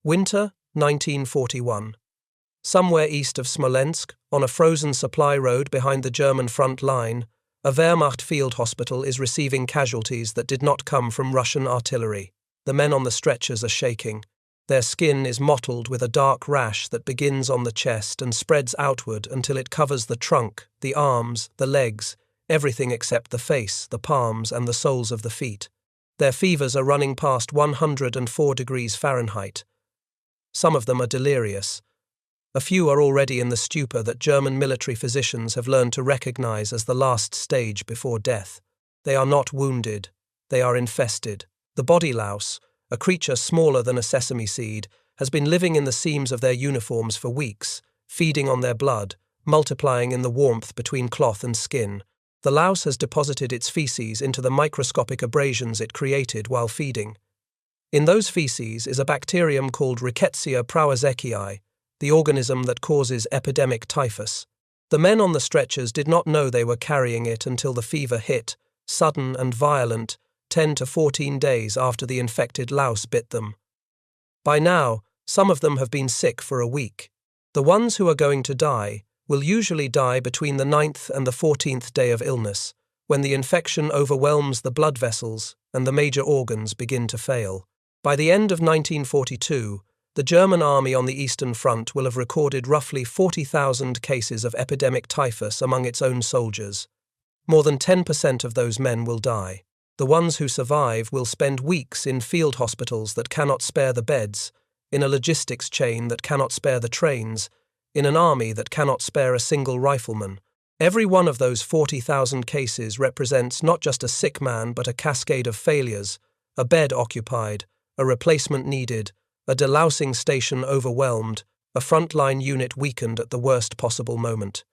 Winter, 1941. Somewhere east of Smolensk, on a frozen supply road behind the German front line, a Wehrmacht field hospital is receiving casualties that did not come from Russian artillery. The men on the stretchers are shaking. Their skin is mottled with a dark rash that begins on the chest and spreads outward until it covers the trunk, the arms, the legs, everything except the face, the palms, and the soles of the feet. Their fevers are running past 104 degrees Fahrenheit. Some of them are delirious. A few are already in the stupor that German military physicians have learned to recognize as the last stage before death. They are not wounded. They are infested. The body louse, a creature smaller than a sesame seed, has been living in the seams of their uniforms for weeks, feeding on their blood, multiplying in the warmth between cloth and skin. The louse has deposited its feces into the microscopic abrasions it created while feeding. In those feces is a bacterium called Rickettsia prowazekii, the organism that causes epidemic typhus. The men on the stretchers did not know they were carrying it until the fever hit, sudden and violent, 10 to 14 days after the infected louse bit them. By now, some of them have been sick for a week. The ones who are going to die will usually die between the 9th and the 14th day of illness, when the infection overwhelms the blood vessels and the major organs begin to fail. By the end of 1942, the German army on the Eastern Front will have recorded roughly 40,000 cases of epidemic typhus among its own soldiers. More than 10% of those men will die. The ones who survive will spend weeks in field hospitals that cannot spare the beds, in a logistics chain that cannot spare the trains, in an army that cannot spare a single rifleman. Every one of those 40,000 cases represents not just a sick man but a cascade of failures, a bed occupied, a replacement needed, a delousing station overwhelmed, a frontline unit weakened at the worst possible moment.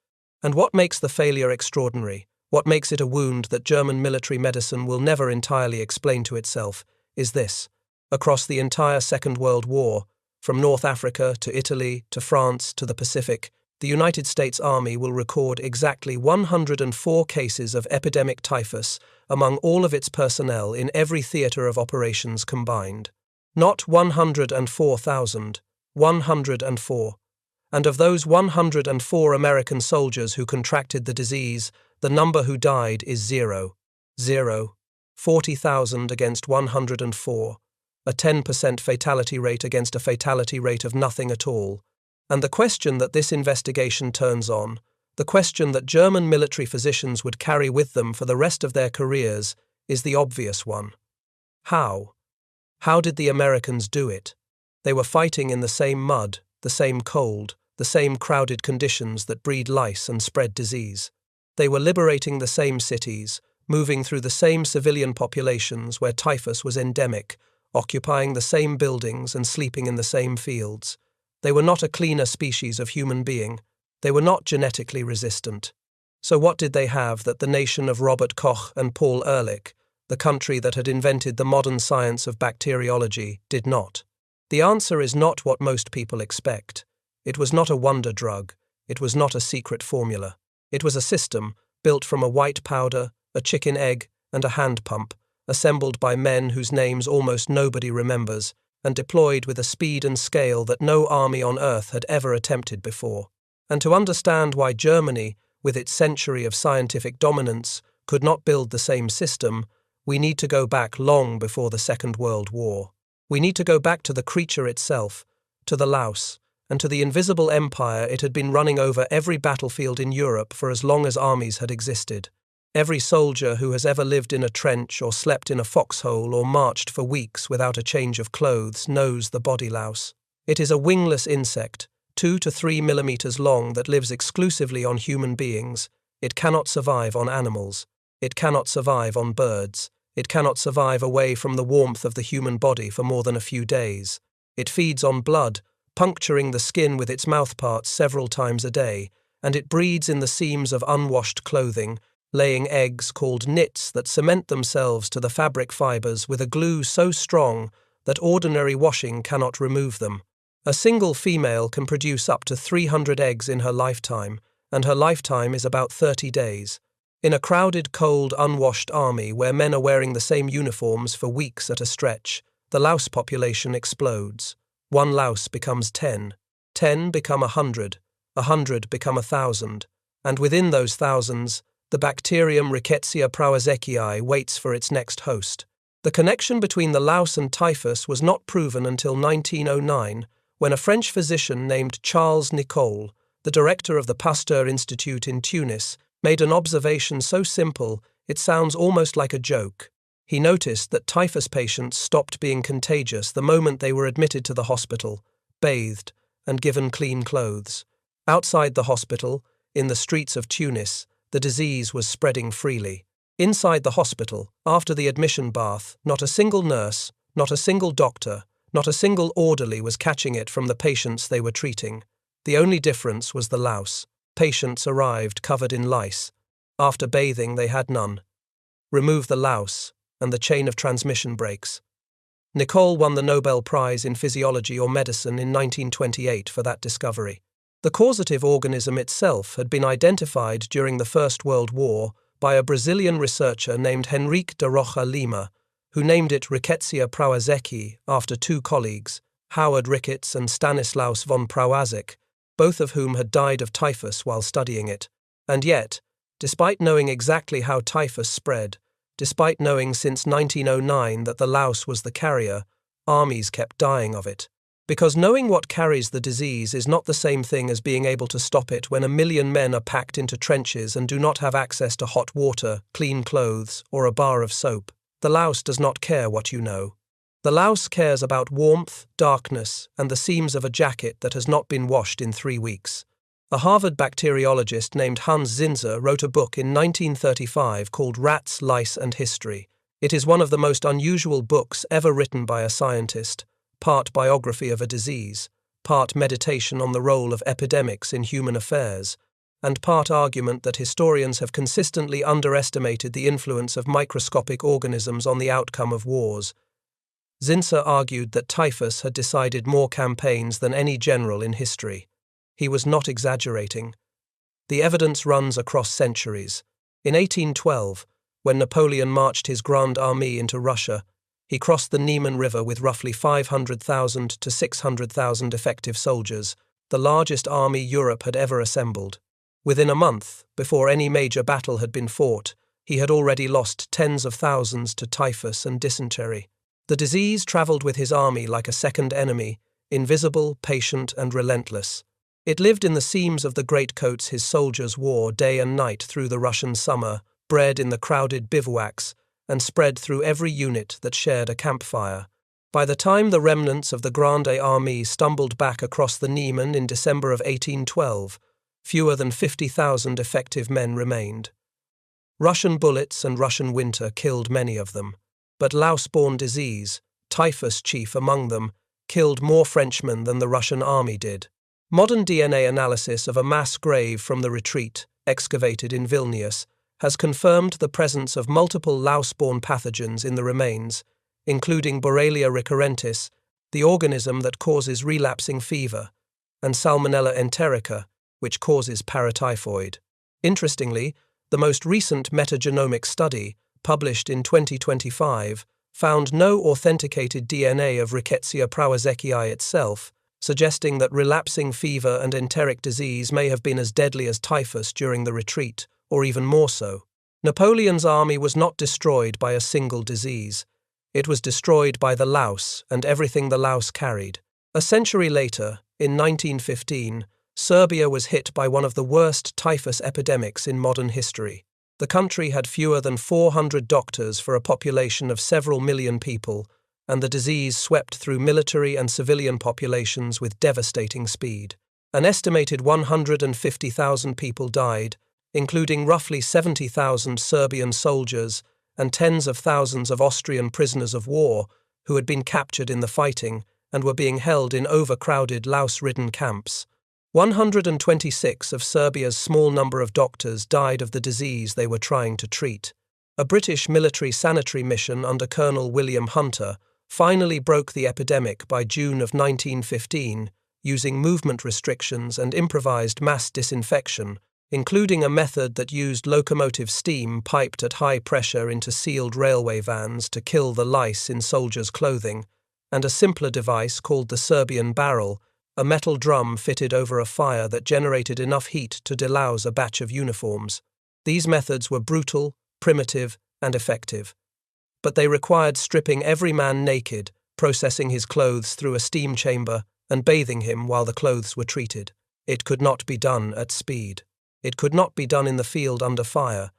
And what makes the failure extraordinary, what makes it a wound that German military medicine will never entirely explain to itself, is this. Across the entire Second World War, from North Africa to Italy to France to the Pacific, the United States Army will record exactly 104 cases of epidemic typhus among all of its personnel in every theater of operations combined. Not 104,000, 104. And of those 104 American soldiers who contracted the disease, the number who died is 0. 40,000 against 104. A 10% fatality rate against a fatality rate of nothing at all. And the question that this investigation turns on, the question that German military physicians would carry with them for the rest of their careers, is the obvious one. How? How did the Americans do it? They were fighting in the same mud, the same cold, the same crowded conditions that breed lice and spread disease. They were liberating the same cities, moving through the same civilian populations where typhus was endemic, occupying the same buildings and sleeping in the same fields. They were not a cleaner species of human being. They were not genetically resistant. So what did they have that the nation of Robert Koch and Paul Ehrlich, the country that had invented the modern science of bacteriology, did not? The answer is not what most people expect. It was not a wonder drug. It was not a secret formula. It was a system built from a white powder, a chicken egg, and a hand pump, assembled by men whose names almost nobody remembers, and deployed with a speed and scale that no army on earth had ever attempted before. And to understand why Germany, with its century of scientific dominance, could not build the same system, we need to go back long before the Second World War. We need to go back to the creature itself, to the louse, and to the invisible empire it had been running over every battlefield in Europe for as long as armies had existed. Every soldier who has ever lived in a trench or slept in a foxhole or marched for weeks without a change of clothes knows the body louse. It is a wingless insect, 2 to 3 millimeters long, that lives exclusively on human beings. It cannot survive on animals. It cannot survive on birds. It cannot survive away from the warmth of the human body for more than a few days. It feeds on blood, puncturing the skin with its mouthparts several times a day, and it breeds in the seams of unwashed clothing, laying eggs called nits that cement themselves to the fabric fibers with a glue so strong that ordinary washing cannot remove them. A single female can produce up to 300 eggs in her lifetime, and her lifetime is about 30 days. In a crowded, cold, unwashed army where men are wearing the same uniforms for weeks at a stretch, the louse population explodes. One louse becomes 10, 10 become 100, 100 become 1,000, and within those thousands, the bacterium Rickettsia prowazekii waits for its next host. The connection between the louse and typhus was not proven until 1909, when a French physician named Charles Nicolle, the director of the Pasteur Institute in Tunis, made an observation so simple it sounds almost like a joke. He noticed that typhus patients stopped being contagious the moment they were admitted to the hospital, bathed, and given clean clothes. Outside the hospital, in the streets of Tunis, the disease was spreading freely. Inside the hospital, after the admission bath, not a single nurse, not a single doctor, not a single orderly was catching it from the patients they were treating. The only difference was the louse. Patients arrived covered in lice. After bathing, they had none. Remove the louse, and the chain of transmission breaks. Nicolle won the Nobel Prize in Physiology or Medicine in 1928 for that discovery. The causative organism itself had been identified during the First World War by a Brazilian researcher named Henrique de Rocha Lima, who named it Rickettsia prowazekii after two colleagues, Howard Ricketts and Stanislaus von Prowazek, both of whom had died of typhus while studying it. And yet, despite knowing exactly how typhus spread, despite knowing since 1909 that the louse was the carrier, armies kept dying of it. Because knowing what carries the disease is not the same thing as being able to stop it when 1 million men are packed into trenches and do not have access to hot water, clean clothes, or a bar of soap. The louse does not care what you know. The louse cares about warmth, darkness, and the seams of a jacket that has not been washed in 3 weeks. A Harvard bacteriologist named Hans Zinser wrote a book in 1935 called Rats, Lice and History. It is one of the most unusual books ever written by a scientist, part biography of a disease, part meditation on the role of epidemics in human affairs, and part argument that historians have consistently underestimated the influence of microscopic organisms on the outcome of wars. Zinser argued that typhus had decided more campaigns than any general in history. He was not exaggerating. The evidence runs across centuries. In 1812, when Napoleon marched his Grande Armée into Russia, he crossed the Niemen River with roughly 500,000 to 600,000 effective soldiers, the largest army Europe had ever assembled. Within a month, before any major battle had been fought, he had already lost tens of thousands to typhus and dysentery. The disease travelled with his army like a second enemy, invisible, patient, and relentless. It lived in the seams of the greatcoats his soldiers wore day and night through the Russian summer, bred in the crowded bivouacs, and spread through every unit that shared a campfire. By the time the remnants of the Grande Armée stumbled back across the Niemen in December of 1812, fewer than 50,000 effective men remained. Russian bullets and Russian winter killed many of them, but louse-borne disease, typhus chief among them, killed more Frenchmen than the Russian army did. Modern DNA analysis of a mass grave from the retreat, excavated in Vilnius, has confirmed the presence of multiple louse-borne pathogens in the remains, including Borrelia recurrentis, the organism that causes relapsing fever, and Salmonella enterica, which causes paratyphoid. Interestingly, the most recent metagenomic study, published in 2025, found no authenticated DNA of Rickettsia prowazekii itself, suggesting that relapsing fever and enteric disease may have been as deadly as typhus during the retreat, or even more so. Napoleon's army was not destroyed by a single disease. It was destroyed by the louse and everything the louse carried. A century later, in 1915, Serbia was hit by one of the worst typhus epidemics in modern history. The country had fewer than 400 doctors for a population of several million people, and the disease swept through military and civilian populations with devastating speed. An estimated 150,000 people died, including roughly 70,000 Serbian soldiers and tens of thousands of Austrian prisoners of war who had been captured in the fighting and were being held in overcrowded louse-ridden camps. 126 of Serbia's small number of doctors died of the disease they were trying to treat. A British military sanitary mission under Colonel William Hunter finally broke the epidemic by June of 1915, using movement restrictions and improvised mass disinfection, including a method that used locomotive steam piped at high pressure into sealed railway vans to kill the lice in soldiers' clothing, and a simpler device called the Serbian barrel, a metal drum fitted over a fire that generated enough heat to delouse a batch of uniforms. These methods were brutal, primitive, and effective. But they required stripping every man naked, processing his clothes through a steam chamber, and bathing him while the clothes were treated. It could not be done at speed. It could not be done in the field under fire,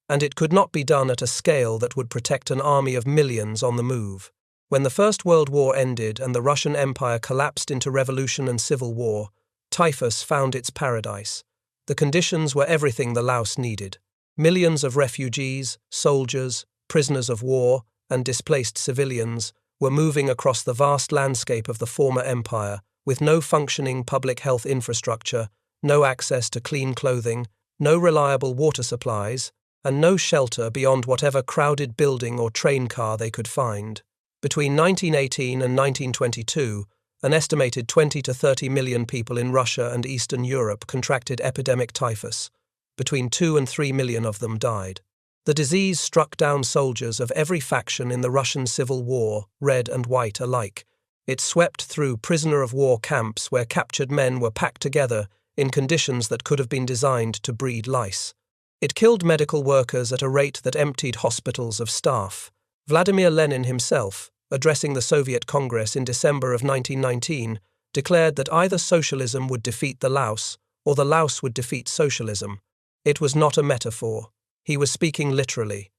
and it could not be done at a scale that would protect an army of millions on the move. When the First World War ended and the Russian Empire collapsed into revolution and civil war, typhus found its paradise. The conditions were everything the louse needed. Millions of refugees, soldiers, prisoners of war, and displaced civilians were moving across the vast landscape of the former empire, with no functioning public health infrastructure, no access to clean clothing, no reliable water supplies, and no shelter beyond whatever crowded building or train car they could find. Between 1918 and 1922, an estimated 20 to 30 million people in Russia and Eastern Europe contracted epidemic typhus. Between 2 and 3 million of them died. The disease struck down soldiers of every faction in the Russian Civil War, red and white alike. It swept through prisoner-of-war camps where captured men were packed together in conditions that could have been designed to breed lice. It killed medical workers at a rate that emptied hospitals of staff. Vladimir Lenin himself, addressing the Soviet Congress in December of 1919, declared that either socialism would defeat the louse or the louse would defeat socialism. It was not a metaphor. He was speaking literally.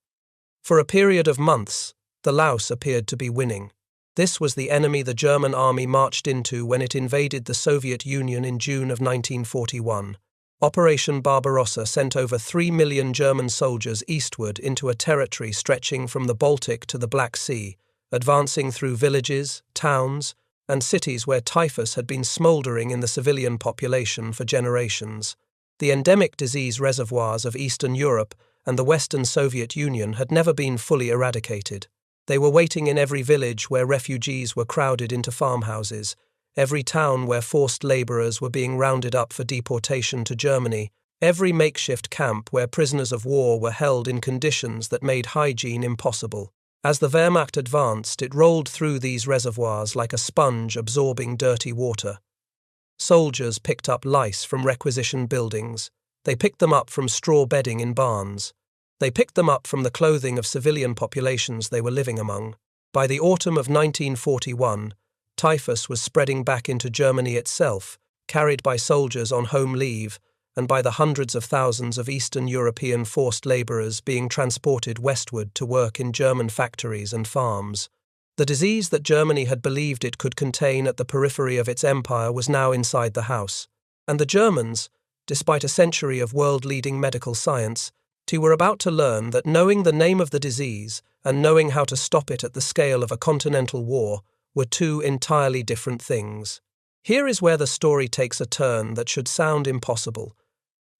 For a period of months, the louse appeared to be winning. This was the enemy the German army marched into when it invaded the Soviet Union in June of 1941. Operation Barbarossa sent over 3 million German soldiers eastward into a territory stretching from the Baltic to the Black Sea, advancing through villages, towns, and cities where typhus had been smouldering in the civilian population for generations. The endemic disease reservoirs of Eastern Europe and the Western Soviet Union had never been fully eradicated. They were waiting in every village where refugees were crowded into farmhouses, every town where forced labourers were being rounded up for deportation to Germany, every makeshift camp where prisoners of war were held in conditions that made hygiene impossible. As the Wehrmacht advanced, it rolled through these reservoirs like a sponge absorbing dirty water. Soldiers picked up lice from requisition buildings. They picked them up from straw bedding in barns. They picked them up from the clothing of civilian populations they were living among. By the autumn of 1941, typhus was spreading back into Germany itself, carried by soldiers on home leave, and by the hundreds of thousands of Eastern European forced labourers being transported westward to work in German factories and farms. The disease that Germany had believed it could contain at the periphery of its empire was now inside the house. And the Germans, despite a century of world-leading medical science, were about to learn that knowing the name of the disease and knowing how to stop it at the scale of a continental war were two entirely different things. Here is where the story takes a turn that should sound impossible.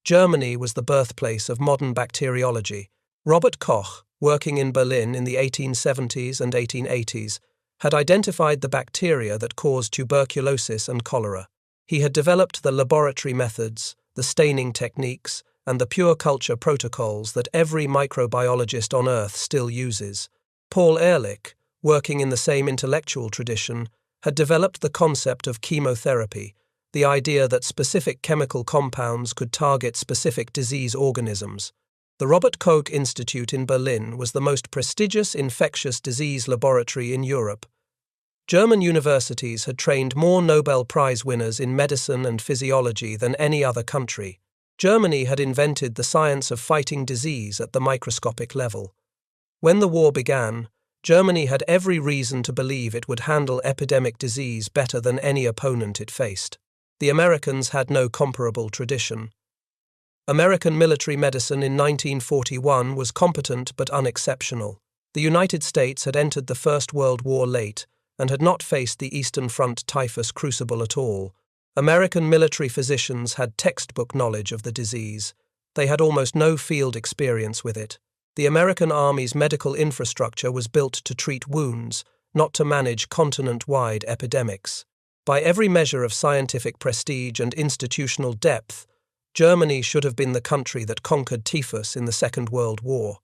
Germany was the birthplace of modern bacteriology. Robert Koch, working in Berlin in the 1870s and 1880s, had identified the bacteria that caused tuberculosis and cholera. He had developed the laboratory methods, the staining techniques, and the pure culture protocols that every microbiologist on Earth still uses. Paul Ehrlich, working in the same intellectual tradition, had developed the concept of chemotherapy, the idea that specific chemical compounds could target specific disease organisms. The Robert Koch Institute in Berlin was the most prestigious infectious disease laboratory in Europe. German universities had trained more Nobel Prize winners in medicine and physiology than any other country. Germany had invented the science of fighting disease at the microscopic level. When the war began, Germany had every reason to believe it would handle epidemic disease better than any opponent it faced. The Americans had no comparable tradition. American military medicine in 1941 was competent but unexceptional. The United States had entered the First World War late and had not faced the Eastern Front typhus crucible at all. American military physicians had textbook knowledge of the disease. They had almost no field experience with it. The American Army's medical infrastructure was built to treat wounds, not to manage continent-wide epidemics. By every measure of scientific prestige and institutional depth, Germany should have been the country that conquered typhus in the Second World War.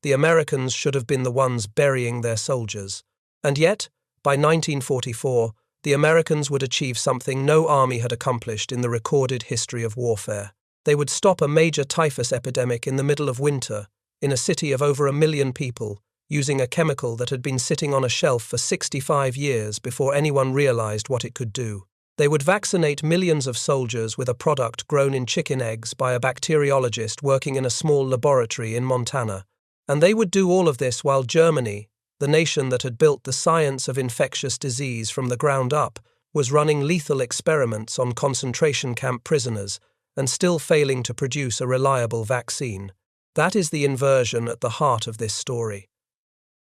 The Americans should have been the ones burying their soldiers. And yet, By 1944, the Americans would achieve something no army had accomplished in the recorded history of warfare. They would stop a major typhus epidemic in the middle of winter, in a city of over 1 million people, using a chemical that had been sitting on a shelf for 65 years before anyone realized what it could do. They would vaccinate millions of soldiers with a product grown in chicken eggs by a bacteriologist working in a small laboratory in Montana. And they would do all of this while Germany, the nation that had built the science of infectious disease from the ground up, was running lethal experiments on concentration camp prisoners and still failing to produce a reliable vaccine. That is the inversion at the heart of this story.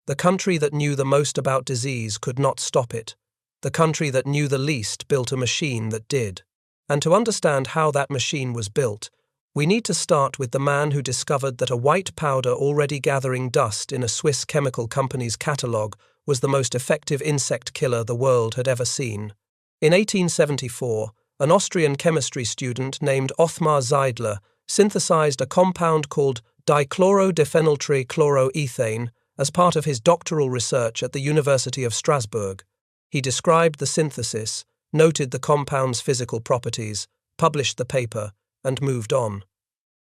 The country that knew the most about disease could not stop it. The country that knew the least built a machine that did. And to understand how that machine was built, we need to start with the man who discovered that a white powder already gathering dust in a Swiss chemical company's catalogue was the most effective insect killer the world had ever seen. In 1874, an Austrian chemistry student named Othmar Zeidler synthesized a compound called dichlorodiphenyltrichloroethane as part of his doctoral research at the University of Strasbourg. He described the synthesis, noted the compound's physical properties, published the paper, and moved on.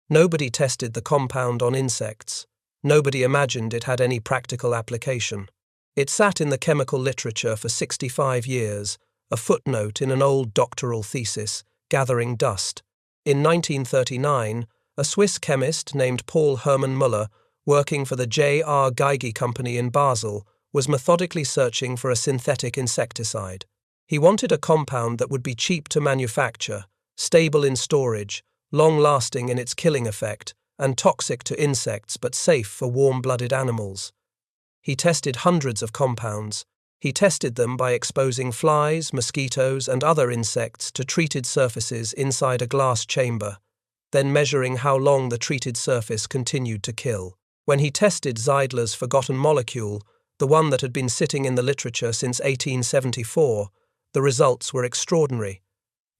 Nobody tested the compound on insects. Nobody imagined it had any practical application. It sat in the chemical literature for 65 years, a footnote in an old doctoral thesis, gathering dust. In 1939, a Swiss chemist named Paul Hermann Muller, working for the J.R. Geigy Company in Basel, was methodically searching for a synthetic insecticide. He wanted a compound that would be cheap to manufacture, stable in storage, long-lasting in its killing effect, and toxic to insects but safe for warm-blooded animals. He tested hundreds of compounds. He tested them by exposing flies, mosquitoes, and other insects to treated surfaces inside a glass chamber, then measuring how long the treated surface continued to kill. When he tested Zeidler's forgotten molecule, the one that had been sitting in the literature since 1874, the results were extraordinary.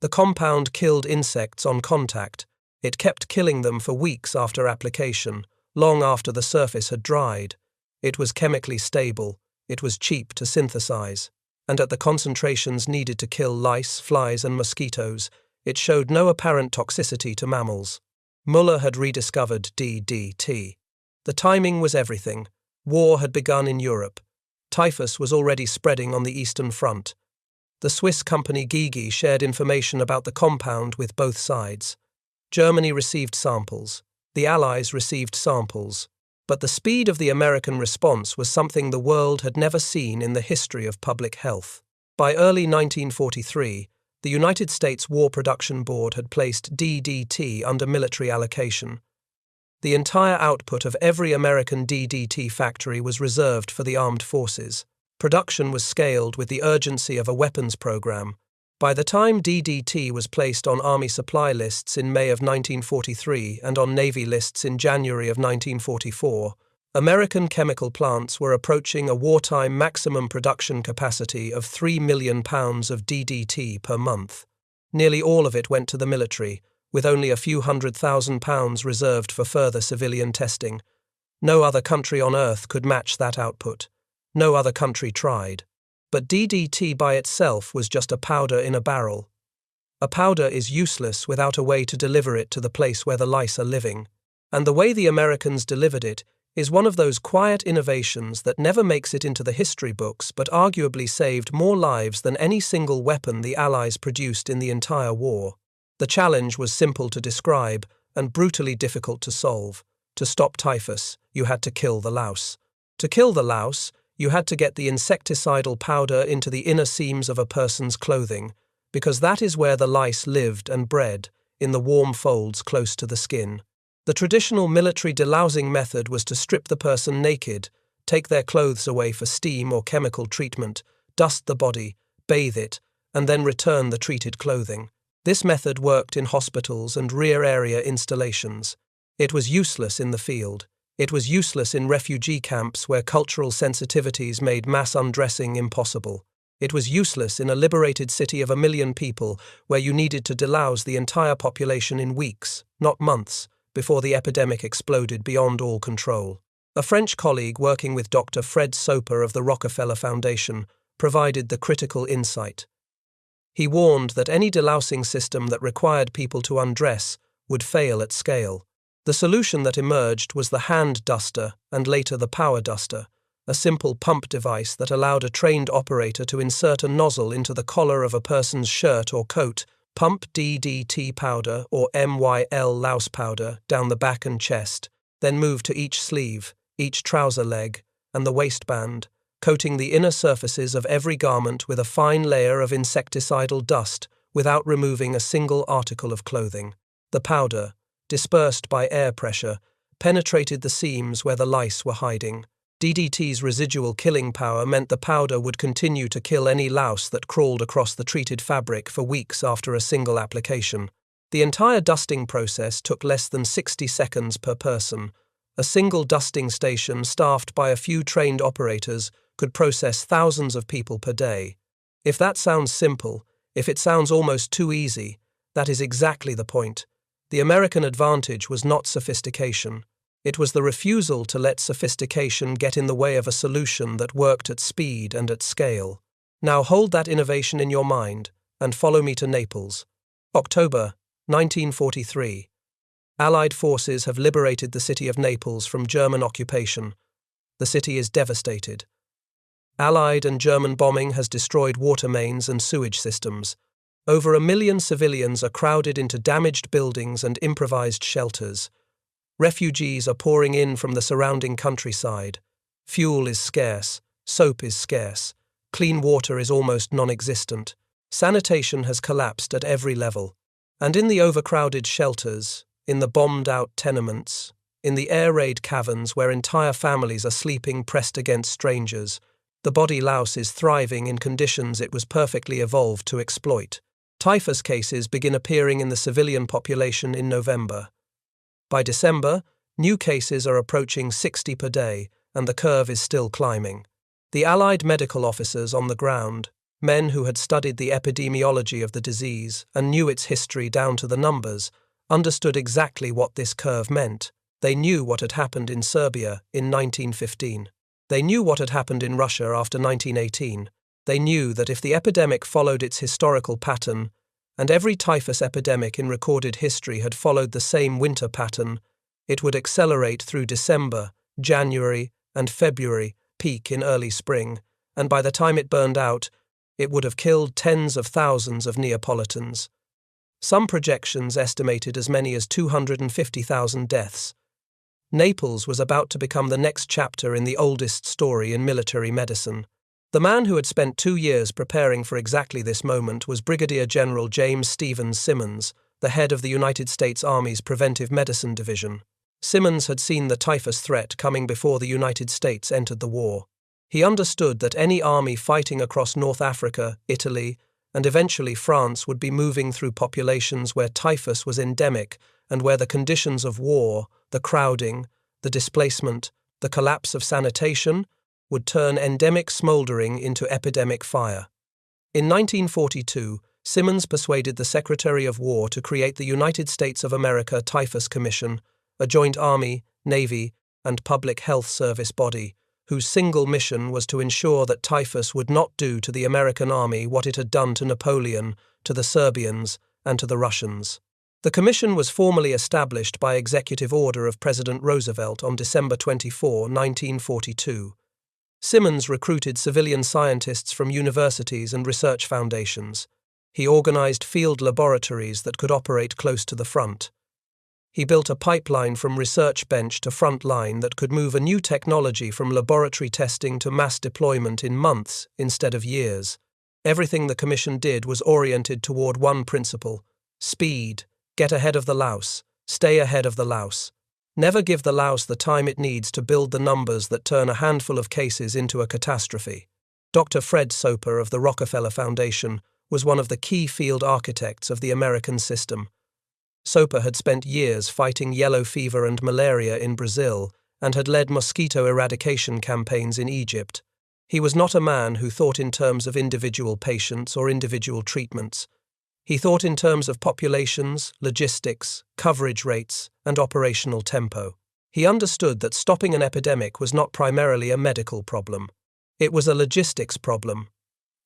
The compound killed insects on contact. It kept killing them for weeks after application, long after the surface had dried. It was chemically stable. It was cheap to synthesize. And at the concentrations needed to kill lice, flies, and mosquitoes, it showed no apparent toxicity to mammals. Muller had rediscovered DDT. The timing was everything. War had begun in Europe. Typhus was already spreading on the Eastern Front. The Swiss company Geigy shared information about the compound with both sides. Germany received samples. The Allies received samples. But the speed of the American response was something the world had never seen in the history of public health. By early 1943, the United States War Production Board had placed DDT under military allocation. The entire output of every American DDT factory was reserved for the armed forces. Production was scaled with the urgency of a weapons program. By the time DDT was placed on Army supply lists in May of 1943 and on Navy lists in January of 1944, American chemical plants were approaching a wartime maximum production capacity of 3 million pounds of DDT per month. Nearly all of it went to the military, with only a few £100,000 reserved for further civilian testing. No other country on Earth could match that output. No other country tried. But DDT by itself was just a powder in a barrel. A powder is useless without a way to deliver it to the place where the lice are living. And the way the Americans delivered it is one of those quiet innovations that never makes it into the history books but arguably saved more lives than any single weapon the Allies produced in the entire war. The challenge was simple to describe and brutally difficult to solve. To stop typhus, you had to kill the louse. To kill the louse, you had to get the insecticidal powder into the inner seams of a person's clothing, because that is where the lice lived and bred, in the warm folds close to the skin. The traditional military delousing method was to strip the person naked, take their clothes away for steam or chemical treatment, dust the body, bathe it, and then return the treated clothing. This method worked in hospitals and rear area installations. It was useless in the field. It was useless in refugee camps where cultural sensitivities made mass undressing impossible. It was useless in a liberated city of 1 million people where you needed to delouse the entire population in weeks, not months, before the epidemic exploded beyond all control. A French colleague working with Dr. Fred Soper of the Rockefeller Foundation provided the critical insight. He warned that any delousing system that required people to undress would fail at scale. The solution that emerged was the hand duster and later the power duster, a simple pump device that allowed a trained operator to insert a nozzle into the collar of a person's shirt or coat, pump DDT powder or MYL louse powder down the back and chest, then move to each sleeve, each trouser leg, and the waistband, coating the inner surfaces of every garment with a fine layer of insecticidal dust without removing a single article of clothing. The powder, dispersed by air pressure, penetrated the seams where the lice were hiding. DDT's residual killing power meant the powder would continue to kill any louse that crawled across the treated fabric for weeks after a single application. The entire dusting process took less than 60 seconds per person. A single dusting station staffed by a few trained operators could process thousands of people per day. If that sounds simple, if it sounds almost too easy, that is exactly the point. The American advantage was not sophistication. It was the refusal to let sophistication get in the way of a solution that worked at speed and at scale. Now hold that innovation in your mind and follow me to Naples. October 1943. Allied forces have liberated the city of Naples from German occupation. The city is devastated. Allied and German bombing has destroyed water mains and sewage systems. Over 1 million civilians are crowded into damaged buildings and improvised shelters. Refugees are pouring in from the surrounding countryside. Fuel is scarce, soap is scarce, clean water is almost non-existent. Sanitation has collapsed at every level. And in the overcrowded shelters, in the bombed-out tenements, in the air raid caverns where entire families are sleeping pressed against strangers, the body louse is thriving in conditions it was perfectly evolved to exploit. Typhus cases begin appearing in the civilian population in November. By December, new cases are approaching 60 per day, and the curve is still climbing. The Allied medical officers on the ground, men who had studied the epidemiology of the disease and knew its history down to the numbers, understood exactly what this curve meant. They knew what had happened in Serbia in 1915. They knew what had happened in Russia after 1918. They knew that if the epidemic followed its historical pattern, and every typhus epidemic in recorded history had followed the same winter pattern, it would accelerate through December, January, and February, peak in early spring, and by the time it burned out, it would have killed tens of thousands of Neapolitans. Some projections estimated as many as 250,000 deaths. Naples was about to become the next chapter in the oldest story in military medicine. The man who had spent 2 years preparing for exactly this moment was Brigadier General James Stevens Simmons, the head of the United States Army's Preventive Medicine Division. Simmons had seen the typhus threat coming before the United States entered the war. He understood that any army fighting across North Africa, Italy, and eventually France would be moving through populations where typhus was endemic and where the conditions of war, the crowding, the displacement, the collapse of sanitation, would turn endemic smoldering into epidemic fire. In 1942, Simmons persuaded the Secretary of War to create the United States of America Typhus Commission, a joint Army, Navy, and Public Health Service body, whose single mission was to ensure that typhus would not do to the American Army what it had done to Napoleon, to the Serbians, and to the Russians. The commission was formally established by executive order of President Roosevelt on December 24, 1942. Simmons recruited civilian scientists from universities and research foundations. He organized field laboratories that could operate close to the front. He built a pipeline from research bench to front line that could move a new technology from laboratory testing to mass deployment in months instead of years. Everything the commission did was oriented toward one principle: speed, get ahead of the louse, stay ahead of the louse. Never give the louse the time it needs to build the numbers that turn a handful of cases into a catastrophe. Dr. Fred Soper of the Rockefeller Foundation was one of the key field architects of the American system. Soper had spent years fighting yellow fever and malaria in Brazil and had led mosquito eradication campaigns in Egypt. He was not a man who thought in terms of individual patients or individual treatments. He thought in terms of populations, logistics, coverage rates, and operational tempo. He understood that stopping an epidemic was not primarily a medical problem. It was a logistics problem.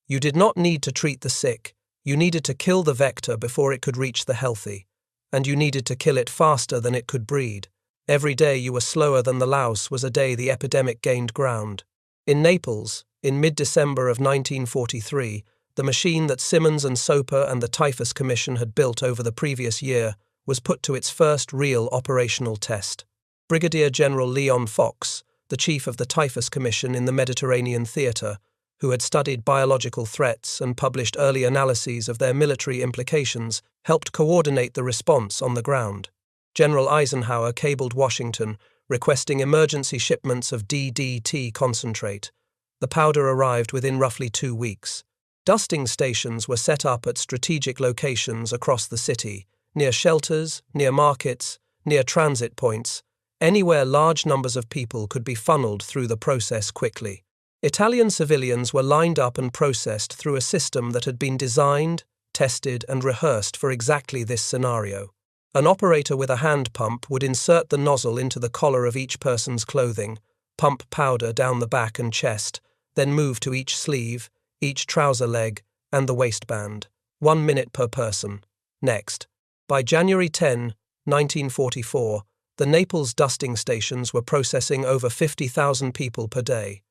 You did not need to treat the sick, you needed to kill the vector before it could reach the healthy, and you needed to kill it faster than it could breed. Every day you were slower than the louse was a day the epidemic gained ground. In Naples, in mid-December of 1943, the machine that Simmons and Soper and the Typhus Commission had built over the previous year was put to its first real operational test. Brigadier General Leon Fox, the chief of the Typhus Commission in the Mediterranean theatre, who had studied biological threats and published early analyses of their military implications, helped coordinate the response on the ground. General Eisenhower cabled Washington, requesting emergency shipments of DDT concentrate. The powder arrived within roughly 2 weeks. Dusting stations were set up at strategic locations across the city, near shelters, near markets, near transit points, anywhere large numbers of people could be funneled through the process quickly. Italian civilians were lined up and processed through a system that had been designed, tested, and rehearsed for exactly this scenario. An operator with a hand pump would insert the nozzle into the collar of each person's clothing, pump powder down the back and chest, then move to each sleeve, each trouser leg, and the waistband. 1 minute per person. Next. By January 10, 1944, the Naples dusting stations were processing over 50,000 people per day.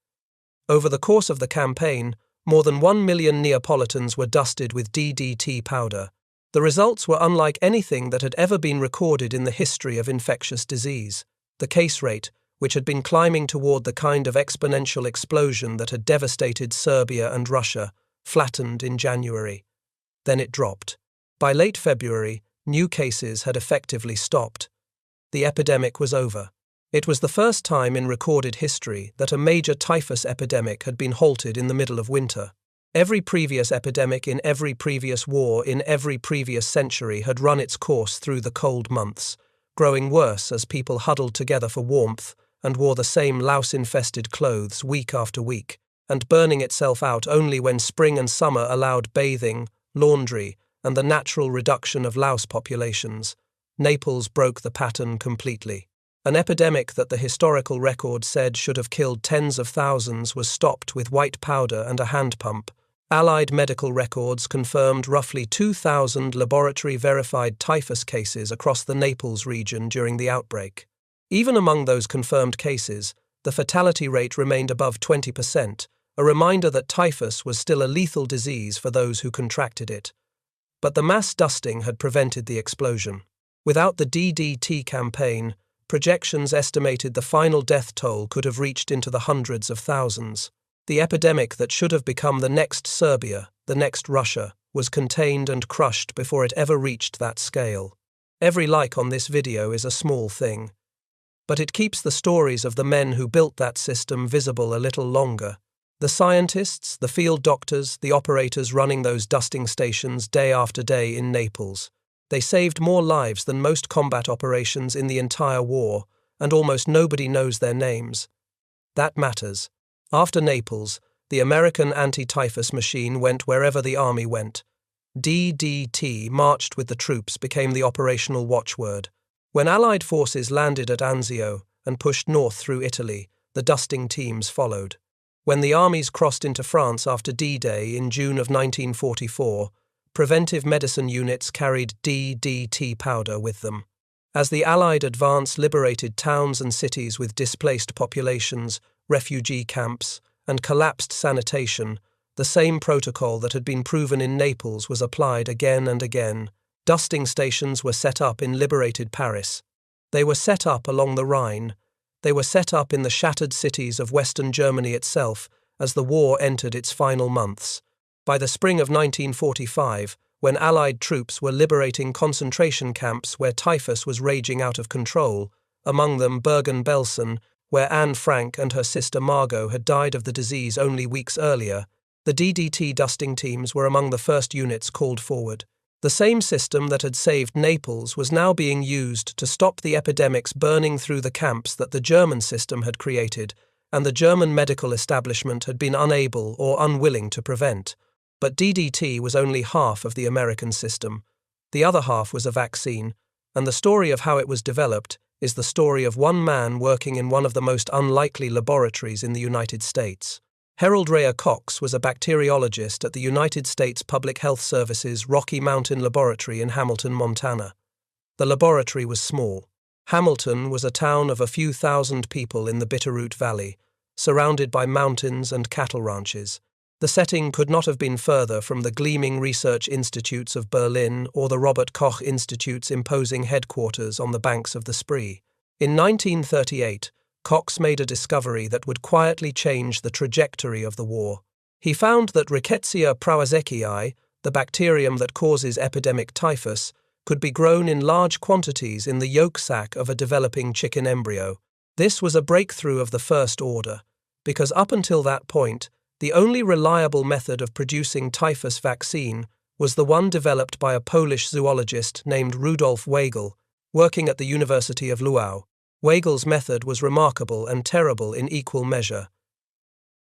Over the course of the campaign, more than 1 million Neapolitans were dusted with DDT powder. The results were unlike anything that had ever been recorded in the history of infectious disease. The case rate, which had been climbing toward the kind of exponential explosion that had devastated Serbia and Russia, flattened in January. Then it dropped. By late February, new cases had effectively stopped. The epidemic was over. It was the first time in recorded history that a major typhus epidemic had been halted in the middle of winter. Every previous epidemic in every previous war in every previous century had run its course through the cold months, growing worse as people huddled together for warmth and wore the same louse-infested clothes week after week, and burning itself out only when spring and summer allowed bathing, laundry, and the natural reduction of louse populations. Naples broke the pattern completely. An epidemic that the historical record said should have killed tens of thousands was stopped with white powder and a hand pump. Allied medical records confirmed roughly 2,000 laboratory-verified typhus cases across the Naples region during the outbreak. Even among those confirmed cases, the fatality rate remained above 20%, a reminder that typhus was still a lethal disease for those who contracted it. But the mass dusting had prevented the explosion. Without the DDT campaign, projections estimated the final death toll could have reached into the hundreds of thousands. The epidemic that should have become the next Serbia, the next Russia, was contained and crushed before it ever reached that scale. Every like on this video is a small thing. But it keeps the stories of the men who built that system visible a little longer. The scientists, the field doctors, the operators running those dusting stations day after day in Naples. They saved more lives than most combat operations in the entire war, and almost nobody knows their names. That matters. After Naples, the American anti-typhus machine went wherever the army went. DDT, marched with the troops, became the operational watchword. When Allied forces landed at Anzio and pushed north through Italy, the dusting teams followed. When the armies crossed into France after D-Day in June of 1944, preventive medicine units carried DDT powder with them. As the Allied advance liberated towns and cities with displaced populations, refugee camps, and collapsed sanitation, the same protocol that had been proven in Naples was applied again and again. Dusting stations were set up in liberated Paris. They were set up along the Rhine. They were set up in the shattered cities of Western Germany itself as the war entered its final months. By the spring of 1945, when Allied troops were liberating concentration camps where typhus was raging out of control, among them Bergen-Belsen, where Anne Frank and her sister Margot had died of the disease only weeks earlier, the DDT dusting teams were among the first units called forward. The same system that had saved Naples was now being used to stop the epidemics burning through the camps that the German system had created, and the German medical establishment had been unable or unwilling to prevent. But DDT was only half of the American system. The other half was a vaccine, and the story of how it was developed is the story of one man working in one of the most unlikely laboratories in the United States. Herald Cox was a bacteriologist at the United States Public Health Service's Rocky Mountain Laboratory in Hamilton, Montana. The laboratory was small. Hamilton was a town of a few thousand people in the Bitterroot Valley, surrounded by mountains and cattle ranches. The setting could not have been further from the gleaming research institutes of Berlin or the Robert Koch Institute's imposing headquarters on the banks of the Spree. In 1938, Cox made a discovery that would quietly change the trajectory of the war. He found that Rickettsia prowazekii, the bacterium that causes epidemic typhus, could be grown in large quantities in the yolk sac of a developing chicken embryo. This was a breakthrough of the first order, because up until that point, the only reliable method of producing typhus vaccine was the one developed by a Polish zoologist named Rudolf Weigel, working at the University of Lwów. Weigel's method was remarkable and terrible in equal measure.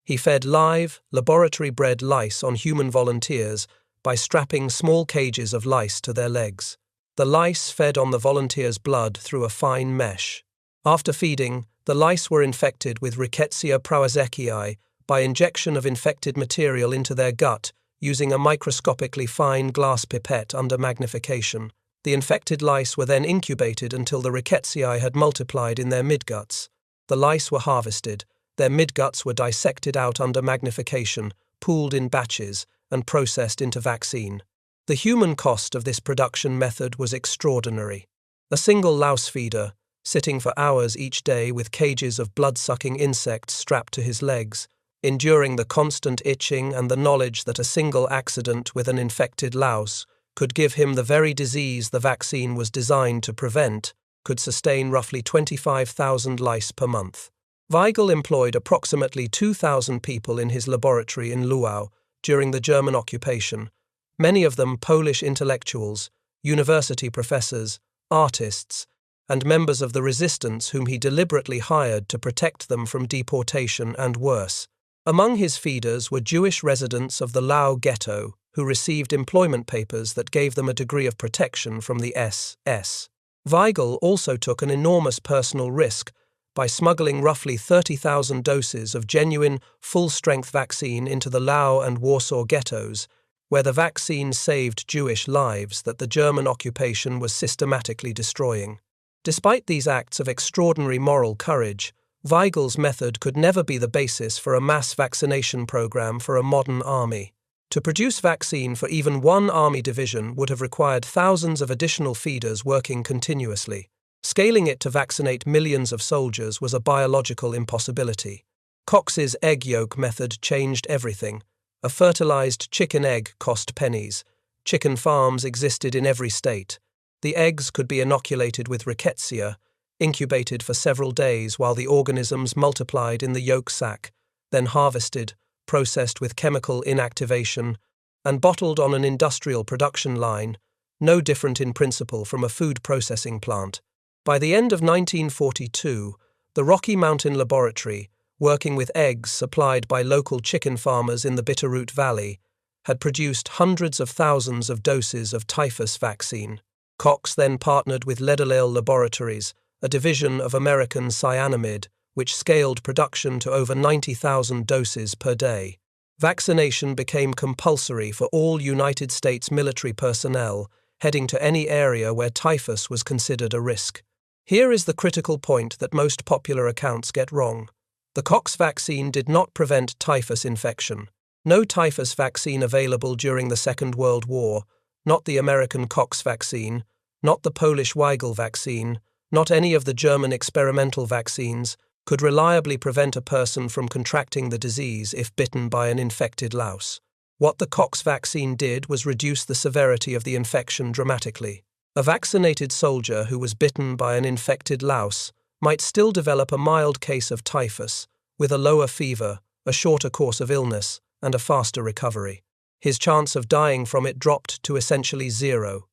He fed live, laboratory-bred lice on human volunteers by strapping small cages of lice to their legs. The lice fed on the volunteers' blood through a fine mesh. After feeding, the lice were infected with Rickettsia prowazekii by injection of infected material into their gut using a microscopically fine glass pipette under magnification. The infected lice were then incubated until the Rickettsia had multiplied in their midguts. The lice were harvested, their midguts were dissected out under magnification, pooled in batches, and processed into vaccine. The human cost of this production method was extraordinary. A single louse feeder, sitting for hours each day with cages of blood-sucking insects strapped to his legs, enduring the constant itching and the knowledge that a single accident with an infected louse could give him the very disease the vaccine was designed to prevent, could sustain roughly 25,000 lice per month. Weigel employed approximately 2,000 people in his laboratory in Lwów during the German occupation, many of them Polish intellectuals, university professors, artists, and members of the resistance whom he deliberately hired to protect them from deportation and worse. Among his feeders were Jewish residents of the Lwów ghetto, who received employment papers that gave them a degree of protection from the SS. Weigel also took an enormous personal risk by smuggling roughly 30,000 doses of genuine, full-strength vaccine into the Lwów and Warsaw ghettos, where the vaccine saved Jewish lives that the German occupation was systematically destroying. Despite these acts of extraordinary moral courage, Weigel's method could never be the basis for a mass vaccination program for a modern army. To produce vaccine for even one army division would have required thousands of additional feeders working continuously. Scaling it to vaccinate millions of soldiers was a biological impossibility. Cox's egg yolk method changed everything. A fertilized chicken egg cost pennies. Chicken farms existed in every state. The eggs could be inoculated with Rickettsia, incubated for several days while the organisms multiplied in the yolk sac, then harvested, processed with chemical inactivation, and bottled on an industrial production line, no different in principle from a food processing plant. By the end of 1942, the Rocky Mountain Laboratory, working with eggs supplied by local chicken farmers in the Bitterroot Valley, had produced hundreds of thousands of doses of typhus vaccine. Cox then partnered with Leadalale Laboratories, a division of American Cyanamid, which scaled production to over 90,000 doses per day. Vaccination became compulsory for all United States military personnel heading to any area where typhus was considered a risk. Here is the critical point that most popular accounts get wrong. The Cox vaccine did not prevent typhus infection. No typhus vaccine available during the Second World War, not the American Cox vaccine, not the Polish Weigel vaccine, not any of the German experimental vaccines, could reliably prevent a person from contracting the disease if bitten by an infected louse. What the Cox vaccine did was reduce the severity of the infection dramatically. A vaccinated soldier who was bitten by an infected louse might still develop a mild case of typhus, with a lower fever, a shorter course of illness, and a faster recovery. His chance of dying from it dropped to essentially zero.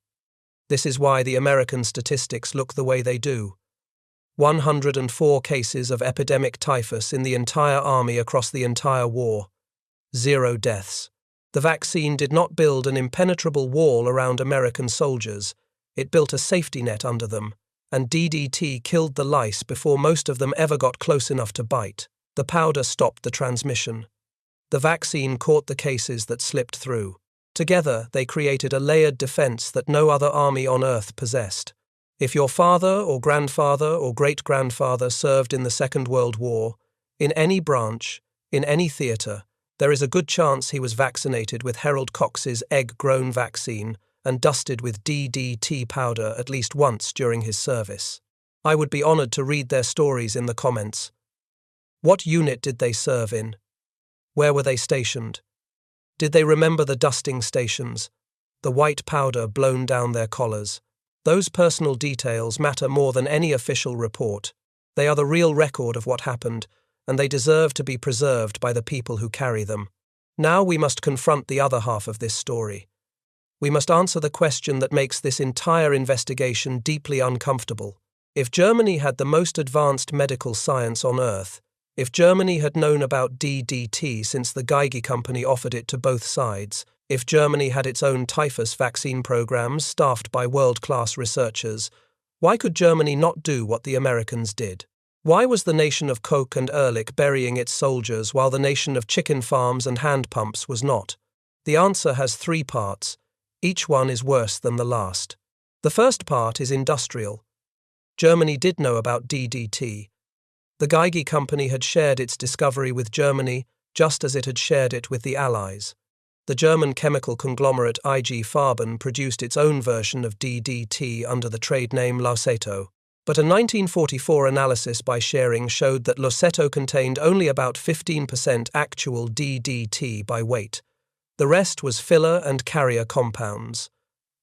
This is why the American statistics look the way they do. 104 cases of epidemic typhus in the entire army across the entire war. 0 deaths. The vaccine did not build an impenetrable wall around American soldiers. It built a safety net under them, and DDT killed the lice before most of them ever got close enough to bite. The powder stopped the transmission. The vaccine caught the cases that slipped through. Together, they created a layered defense that no other army on Earth possessed. If your father or grandfather or great-grandfather served in the Second World War, in any branch, in any theatre, there is a good chance he was vaccinated with Herald Cox's egg-grown vaccine and dusted with DDT powder at least once during his service. I would be honoured to read their stories in the comments. What unit did they serve in? Where were they stationed? Did they remember the dusting stations, the white powder blown down their collars? Those personal details matter more than any official report. They are the real record of what happened, and they deserve to be preserved by the people who carry them. Now we must confront the other half of this story. We must answer the question that makes this entire investigation deeply uncomfortable. If Germany had the most advanced medical science on Earth, if Germany had known about DDT since the Geigy Company offered it to both sides, if Germany had its own typhus vaccine programs staffed by world-class researchers, why could Germany not do what the Americans did? Why was the nation of Koch and Ehrlich burying its soldiers while the nation of chicken farms and hand pumps was not? The answer has three parts. Each one is worse than the last. The first part is industrial. Germany did know about DDT. The Geigy Company had shared its discovery with Germany just as it had shared it with the Allies. The German chemical conglomerate IG Farben produced its own version of DDT under the trade name Lauseto. But a 1944 analysis by Schering showed that Lauseto contained only about 15% actual DDT by weight. The rest was filler and carrier compounds.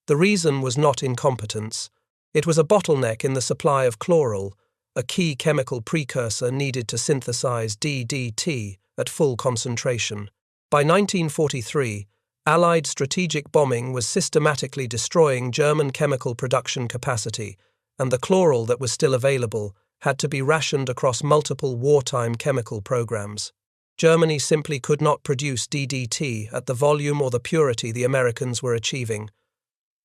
The reason was not incompetence. It was a bottleneck in the supply of chloral, a key chemical precursor needed to synthesize DDT at full concentration. By 1943, Allied strategic bombing was systematically destroying German chemical production capacity, and the chloral that was still available had to be rationed across multiple wartime chemical programs. Germany simply could not produce DDT at the volume or the purity the Americans were achieving.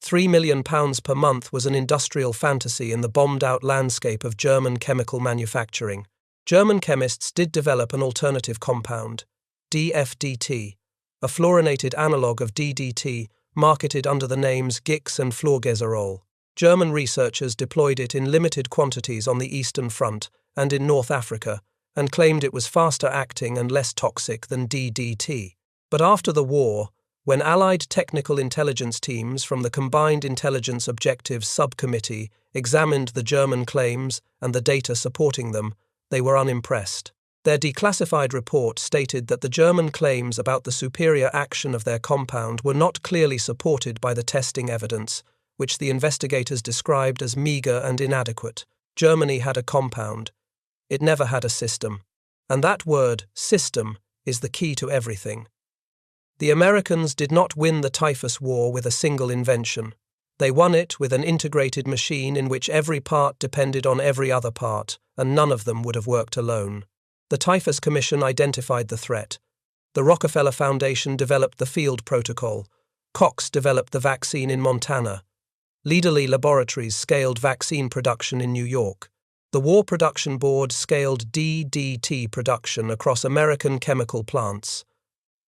£3 million per month was an industrial fantasy in the bombed-out landscape of German chemical manufacturing. German chemists did develop an alternative compound, DFDT, a fluorinated analogue of DDT marketed under the names Gix and fluorgezerol. German researchers deployed it in limited quantities on the Eastern Front and in North Africa, and claimed it was faster acting and less toxic than DDT. But after the war, when Allied technical intelligence teams from the Combined Intelligence Objectives Subcommittee examined the German claims and the data supporting them, they were unimpressed. Their declassified report stated that the German claims about the superior action of their compound were not clearly supported by the testing evidence, which the investigators described as meager and inadequate. Germany had a compound. It never had a system. And that word, system, is the key to everything. The Americans did not win the typhus war with a single invention. They won it with an integrated machine in which every part depended on every other part, and none of them would have worked alone. The Typhus Commission identified the threat. The Rockefeller Foundation developed the field protocol. Cox developed the vaccine in Montana. Leaderly Laboratories scaled vaccine production in New York. The War Production Board scaled DDT production across American chemical plants.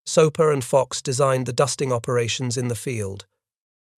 Soper and Fox designed the dusting operations in the field.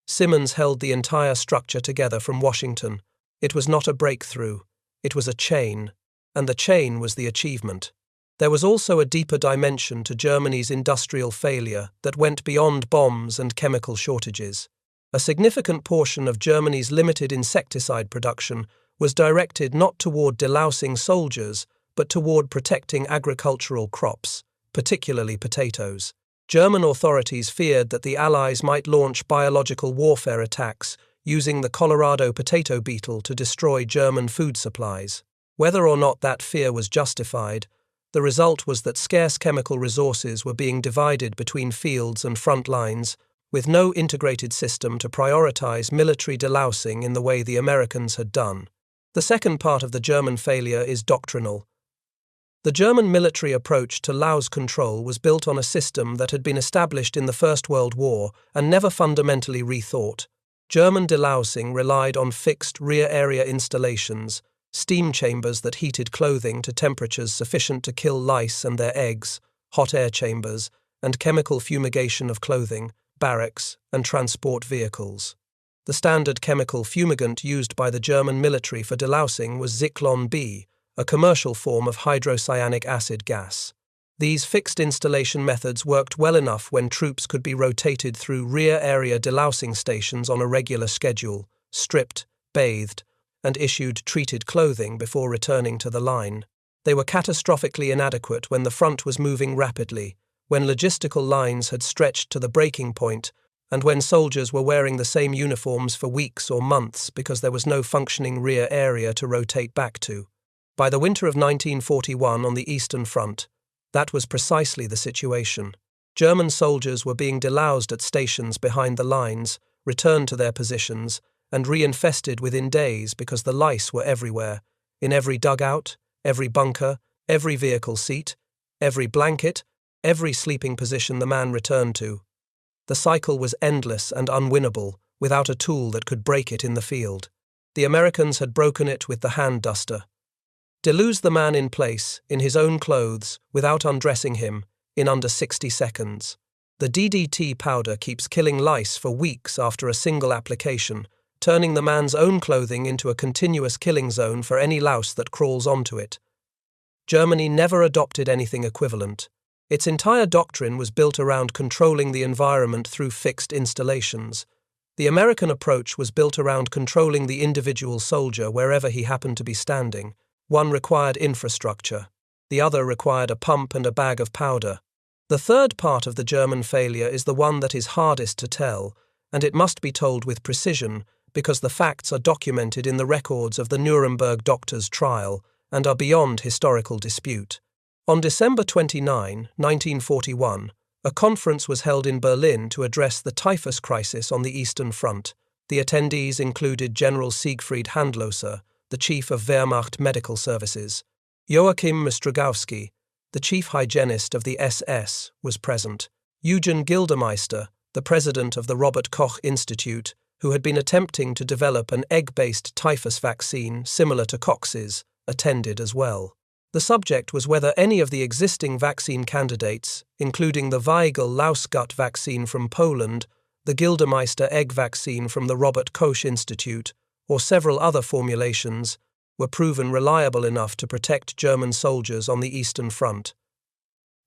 Simmons held the entire structure together from Washington. It was not a breakthrough. It was a chain, and the chain was the achievement. There was also a deeper dimension to Germany's industrial failure that went beyond bombs and chemical shortages. A significant portion of Germany's limited insecticide production was directed not toward delousing soldiers, but toward protecting agricultural crops, particularly potatoes. German authorities feared that the Allies might launch biological warfare attacks using the Colorado potato beetle to destroy German food supplies. Whether or not that fear was justified, the result was that scarce chemical resources were being divided between fields and front lines, with no integrated system to prioritize military delousing in the way the Americans had done. The second part of the German failure is doctrinal. The German military approach to louse control was built on a system that had been established in the First World War and never fundamentally rethought. German delousing relied on fixed rear-area installations, steam chambers that heated clothing to temperatures sufficient to kill lice and their eggs, hot air chambers, and chemical fumigation of clothing, barracks, and transport vehicles. The standard chemical fumigant used by the German military for delousing was Zyklon B, a commercial form of hydrocyanic acid gas. These fixed installation methods worked well enough when troops could be rotated through rear area delousing stations on a regular schedule, stripped, bathed, and issued treated clothing before returning to the line. They were catastrophically inadequate when the front was moving rapidly, when logistical lines had stretched to the breaking point, and when soldiers were wearing the same uniforms for weeks or months because there was no functioning rear area to rotate back to. By the winter of 1941 on the Eastern Front, that was precisely the situation. German soldiers were being deloused at stations behind the lines, returned to their positions, and reinfested within days because the lice were everywhere, in every dugout, every bunker, every vehicle seat, every blanket, every sleeping position the man returned to. The cycle was endless and unwinnable, without a tool that could break it in the field. The Americans had broken it with the hand duster. Delouse the man in place, in his own clothes, without undressing him, in under 60 seconds. The DDT powder keeps killing lice for weeks after a single application, turning the man's own clothing into a continuous killing zone for any louse that crawls onto it. Germany never adopted anything equivalent. Its entire doctrine was built around controlling the environment through fixed installations. The American approach was built around controlling the individual soldier wherever he happened to be standing. One required infrastructure. The other required a pump and a bag of powder. The third part of the German failure is the one that is hardest to tell, and it must be told with precision because the facts are documented in the records of the Nuremberg doctors' trial and are beyond historical dispute. On December 29, 1941, a conference was held in Berlin to address the typhus crisis on the Eastern Front. The attendees included General Siegfried Handlöser, the Chief of Wehrmacht Medical Services. Joachim Mstrogowski, the Chief Hygienist of the SS, was present. Eugen Gildemeister, the President of the Robert Koch Institute, who had been attempting to develop an egg-based typhus vaccine similar to Koch's, attended as well. The subject was whether any of the existing vaccine candidates, including the Weigel louse gut vaccine from Poland, the Gildemeister egg vaccine from the Robert Koch Institute, or several other formulations, were proven reliable enough to protect German soldiers on the Eastern Front.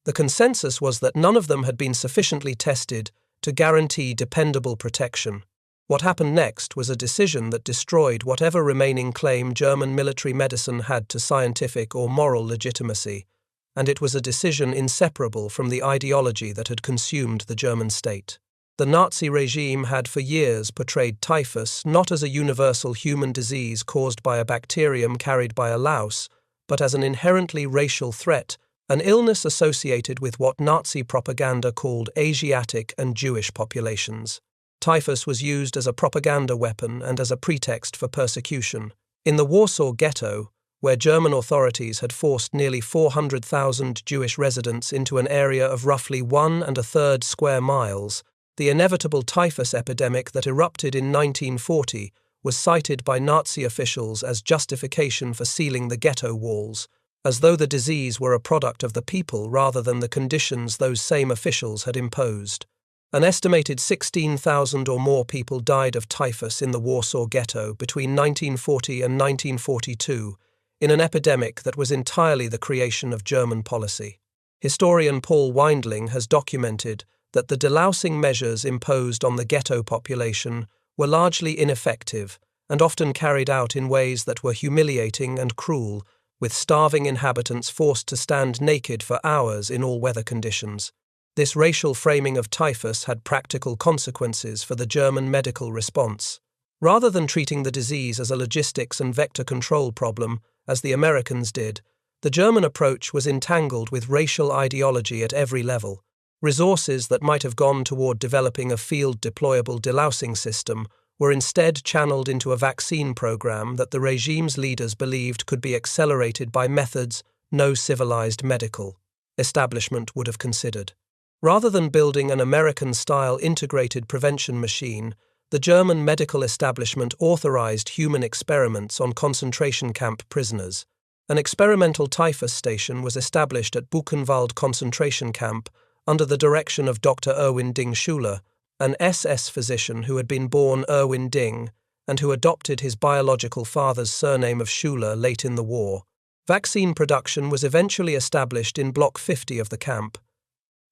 The consensus was that none of them had been sufficiently tested to guarantee dependable protection. What happened next was a decision that destroyed whatever remaining claim German military medicine had to scientific or moral legitimacy, and it was a decision inseparable from the ideology that had consumed the German state. The Nazi regime had for years portrayed typhus not as a universal human disease caused by a bacterium carried by a louse, but as an inherently racial threat, an illness associated with what Nazi propaganda called Asiatic and Jewish populations. Typhus was used as a propaganda weapon and as a pretext for persecution. In the Warsaw Ghetto, where German authorities had forced nearly 400,000 Jewish residents into an area of roughly 1 1/3 square miles, the inevitable typhus epidemic that erupted in 1940 was cited by Nazi officials as justification for sealing the ghetto walls, as though the disease were a product of the people rather than the conditions those same officials had imposed. An estimated 16,000 or more people died of typhus in the Warsaw Ghetto between 1940 and 1942, in an epidemic that was entirely the creation of German policy. Historian Paul Weindling has documented that the delousing measures imposed on the ghetto population were largely ineffective and often carried out in ways that were humiliating and cruel, with starving inhabitants forced to stand naked for hours in all weather conditions. This racial framing of typhus had practical consequences for the German medical response. Rather than treating the disease as a logistics and vector control problem, as the Americans did, the German approach was entangled with racial ideology at every level. Resources that might have gone toward developing a field-deployable delousing system were instead channeled into a vaccine program that the regime's leaders believed could be accelerated by methods no civilized medical establishment would have considered. Rather than building an American-style integrated prevention machine, the German medical establishment authorized human experiments on concentration camp prisoners. An experimental typhus station was established at Buchenwald concentration camp under the direction of Dr. Erwin Ding Schuler, an SS physician who had been born Erwin Ding and who adopted his biological father's surname of Schuler late in the war. Vaccine production was eventually established in Block 50 of the camp.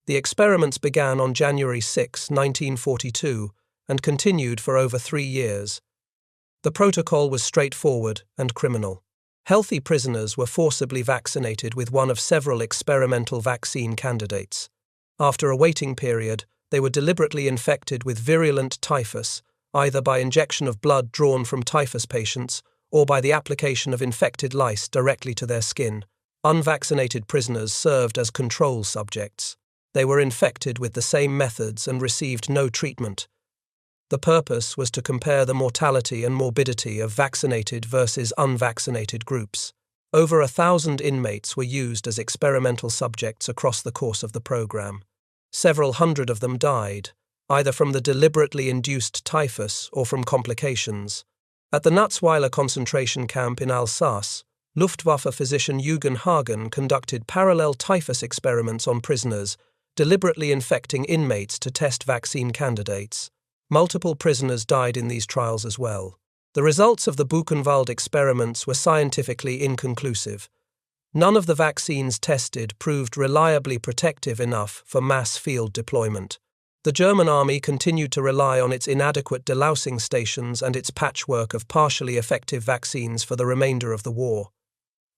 The experiments began on January 6, 1942, and continued for over 3 years. The protocol was straightforward and criminal. Healthy prisoners were forcibly vaccinated with one of several experimental vaccine candidates. After a waiting period, they were deliberately infected with virulent typhus, either by injection of blood drawn from typhus patients or by the application of infected lice directly to their skin. Unvaccinated prisoners served as control subjects. They were infected with the same methods and received no treatment. The purpose was to compare the mortality and morbidity of vaccinated versus unvaccinated groups. Over 1,000 inmates were used as experimental subjects across the course of the program. Several hundred of them died, either from the deliberately induced typhus or from complications. At the Nutzweiler concentration camp in Alsace, Luftwaffe physician Eugen Hagen conducted parallel typhus experiments on prisoners, deliberately infecting inmates to test vaccine candidates. Multiple prisoners died in these trials as well. The results of the Buchenwald experiments were scientifically inconclusive. None of the vaccines tested proved reliably protective enough for mass field deployment. The German army continued to rely on its inadequate delousing stations and its patchwork of partially effective vaccines for the remainder of the war.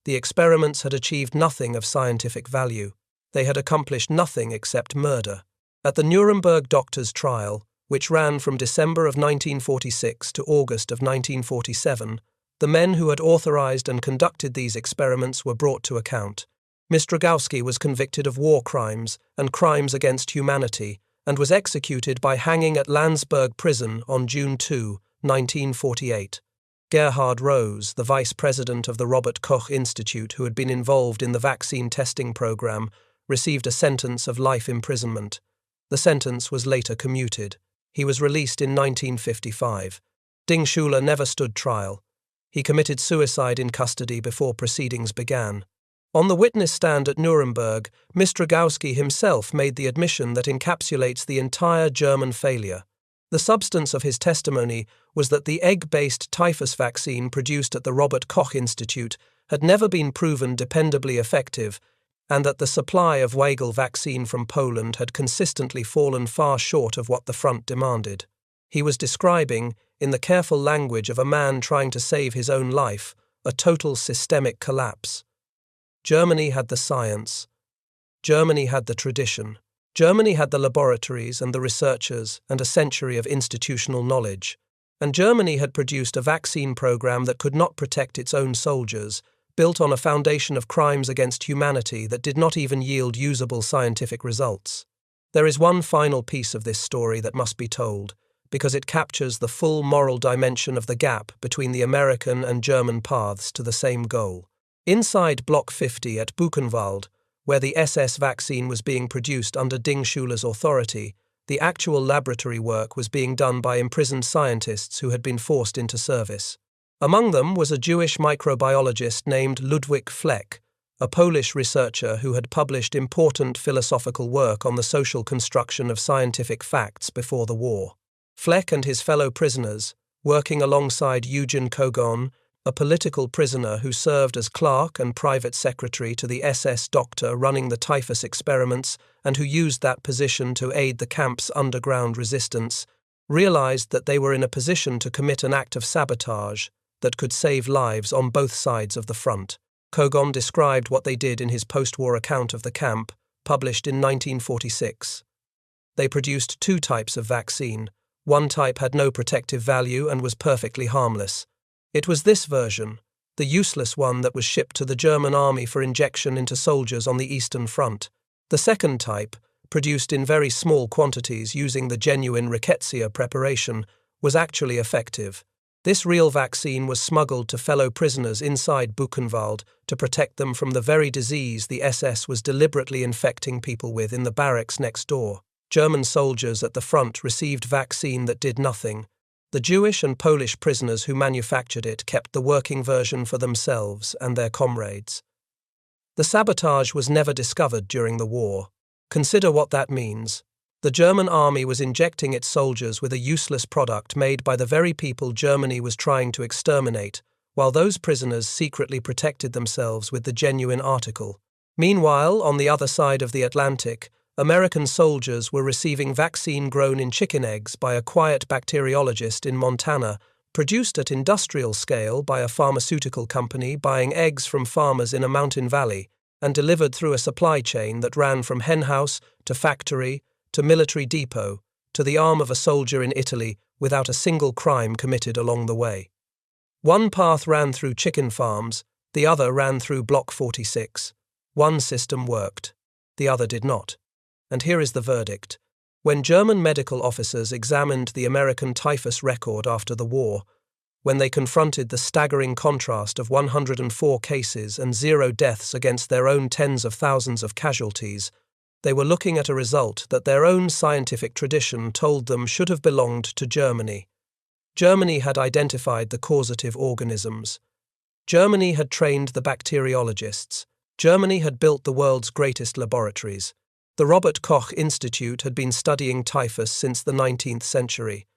The experiments had achieved nothing of scientific value. They had accomplished nothing except murder. At the Nuremberg doctors' trial, which ran from December of 1946 to August of 1947, the men who had authorized and conducted these experiments were brought to account. Mistrogowski was convicted of war crimes and crimes against humanity, and was executed by hanging at Landsberg prison on June 2, 1948. Gerhard Rose, the vice president of the Robert Koch Institute who had been involved in the vaccine testing program, received a sentence of life imprisonment. The sentence was later commuted. He was released in 1955. Ding Schuler never stood trial. He committed suicide in custody before proceedings began. On the witness stand at Nuremberg, Mistrogowski himself made the admission that encapsulates the entire German failure. The substance of his testimony was that the egg-based typhus vaccine produced at the Robert Koch Institute had never been proven dependably effective, and that the supply of Weigel vaccine from Poland had consistently fallen far short of what the front demanded. He was describing, in the careful language of a man trying to save his own life, a total systemic collapse. Germany had the science. Germany had the tradition. Germany had the laboratories and the researchers and a century of institutional knowledge. And Germany had produced a vaccine program that could not protect its own soldiers, built on a foundation of crimes against humanity that did not even yield usable scientific results. There is one final piece of this story that must be told, because it captures the full moral dimension of the gap between the American and German paths to the same goal. Inside Block 50 at Buchenwald, where the SS vaccine was being produced under Ding Schuler's authority, the actual laboratory work was being done by imprisoned scientists who had been forced into service. Among them was a Jewish microbiologist named Ludwig Fleck, a Polish researcher who had published important philosophical work on the social construction of scientific facts before the war. Fleck and his fellow prisoners, working alongside Eugen Kogon, a political prisoner who served as clerk and private secretary to the SS doctor running the typhus experiments and who used that position to aid the camp's underground resistance, realized that they were in a position to commit an act of sabotage that could save lives on both sides of the front. Kogon described what they did in his post-war account of the camp, published in 1946. They produced 2 types of vaccine. One type had no protective value and was perfectly harmless. It was this version, the useless one that was shipped to the German army for injection into soldiers on the Eastern Front. The second type, produced in very small quantities using the genuine rickettsia preparation, was actually effective. This real vaccine was smuggled to fellow prisoners inside Buchenwald to protect them from the very disease the SS was deliberately infecting people with in the barracks next door. German soldiers at the front received vaccine that did nothing. The Jewish and Polish prisoners who manufactured it kept the working version for themselves and their comrades. The sabotage was never discovered during the war. Consider what that means. The German army was injecting its soldiers with a useless product made by the very people Germany was trying to exterminate, while those prisoners secretly protected themselves with the genuine article. Meanwhile, on the other side of the Atlantic, American soldiers were receiving vaccine grown in chicken eggs by a quiet bacteriologist in Montana, produced at industrial scale by a pharmaceutical company buying eggs from farmers in a mountain valley, and delivered through a supply chain that ran from henhouse to factory to military depot to the arm of a soldier in Italy without a single crime committed along the way. One path ran through chicken farms, the other ran through Block 46. One system worked, the other did not. And here is the verdict. When German medical officers examined the American typhus record after the war, when they confronted the staggering contrast of 104 cases and 0 deaths against their own tens of thousands of casualties, they were looking at a result that their own scientific tradition told them should have belonged to Germany. Germany had identified the causative organisms. Germany had trained the bacteriologists. Germany had built the world's greatest laboratories. The Robert Koch Institute had been studying typhus since the 19th century.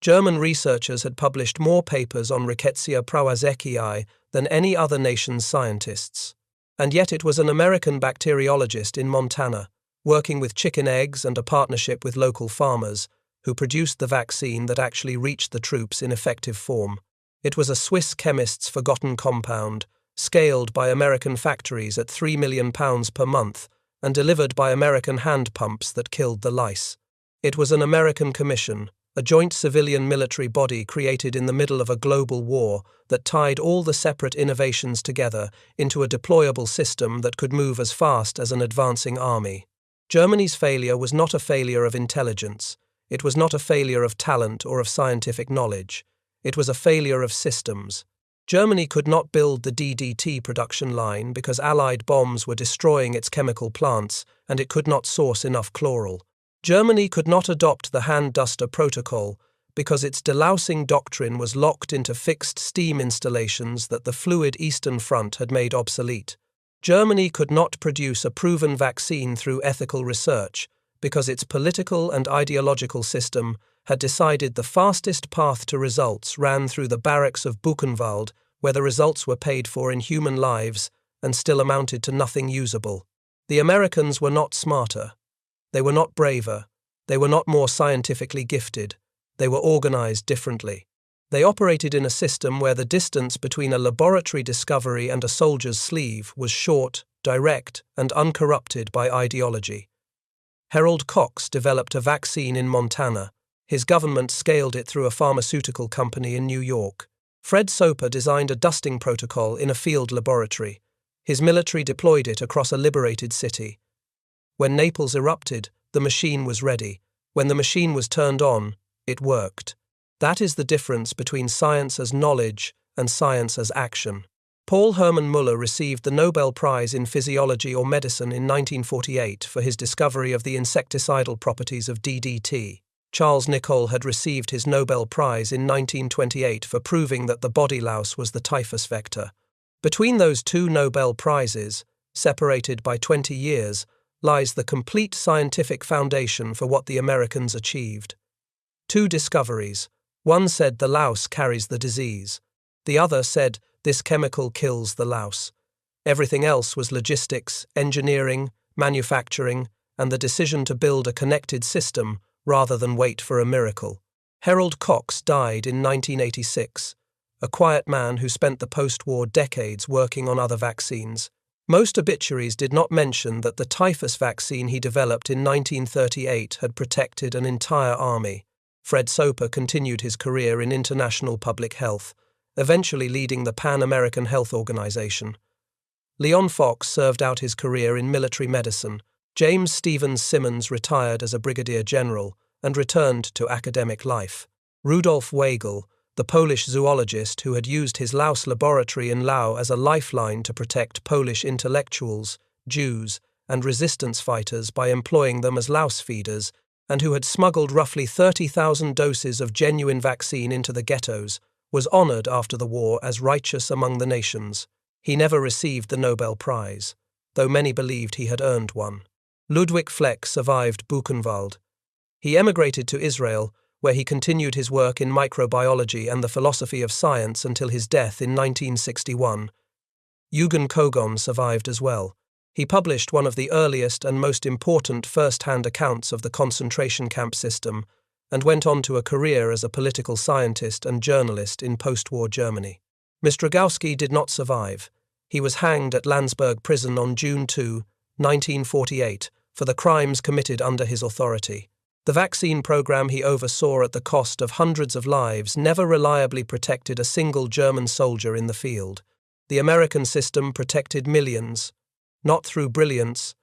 German researchers had published more papers on Rickettsia prowazekii than any other nation's scientists. And yet it was an American bacteriologist in Montana, working with chicken eggs and a partnership with local farmers, who produced the vaccine that actually reached the troops in effective form. It was a Swiss chemist's forgotten compound, scaled by American factories at £3 million per month, and delivered by American hand pumps that killed the lice. It was an American commission, a joint civilian-military body created in the middle of a global war that tied all the separate innovations together into a deployable system that could move as fast as an advancing army. Germany's failure was not a failure of intelligence. It was not a failure of talent or of scientific knowledge. It was a failure of systems. Germany could not build the DDT production line because Allied bombs were destroying its chemical plants, and it could not source enough chloral. Germany could not adopt the hand duster protocol because its delousing doctrine was locked into fixed steam installations that the fluid Eastern Front had made obsolete. Germany could not produce a proven vaccine through ethical research because its political and ideological system had decided the fastest path to results ran through the barracks of Buchenwald, where the results were paid for in human lives and still amounted to nothing usable. The Americans were not smarter. They were not braver. They were not more scientifically gifted. They were organized differently. They operated in a system where the distance between a laboratory discovery and a soldier's sleeve was short, direct, and uncorrupted by ideology. Herald Cox developed a vaccine in Montana. His government scaled it through a pharmaceutical company in New York. Fred Soper designed a dusting protocol in a field laboratory. His military deployed it across a liberated city. When Naples erupted, the machine was ready. When the machine was turned on, it worked. That is the difference between science as knowledge and science as action. Paul Hermann Muller received the Nobel Prize in Physiology or Medicine in 1948 for his discovery of the insecticidal properties of DDT. Charles Nicoll had received his Nobel Prize in 1928 for proving that the body louse was the typhus vector. Between those two Nobel Prizes, separated by 20 years, lies the complete scientific foundation for what the Americans achieved. Two discoveries. One said the louse carries the disease. The other said this chemical kills the louse. Everything else was logistics, engineering, manufacturing, and the decision to build a connected system rather than wait for a miracle. Herald Cox died in 1986, a quiet man who spent the post-war decades working on other vaccines. Most obituaries did not mention that the typhus vaccine he developed in 1938 had protected an entire army. Fred Soper continued his career in international public health, eventually leading the Pan-American Health Organization. Leon Fox served out his career in military medicine. James Stevens Simmons retired as a brigadier general and returned to academic life. Rudolf Weigel, the Polish zoologist who had used his louse laboratory in Lau as a lifeline to protect Polish intellectuals, Jews, and resistance fighters by employing them as louse feeders, and who had smuggled roughly 30,000 doses of genuine vaccine into the ghettos, was honored after the war as righteous among the nations. He never received the Nobel Prize, though many believed he had earned one. Ludwig Fleck survived Buchenwald. He emigrated to Israel, where he continued his work in microbiology and the philosophy of science until his death in 1961. Eugen Kogon survived as well. He published one of the earliest and most important first-hand accounts of the concentration camp system and went on to a career as a political scientist and journalist in post-war Germany. Mistrogowski did not survive. He was hanged at Landsberg prison on June 2, 1948, for the crimes committed under his authority. The vaccine program he oversaw at the cost of hundreds of lives never reliably protected a single German soldier in the field. The American system protected millions, not through brilliance,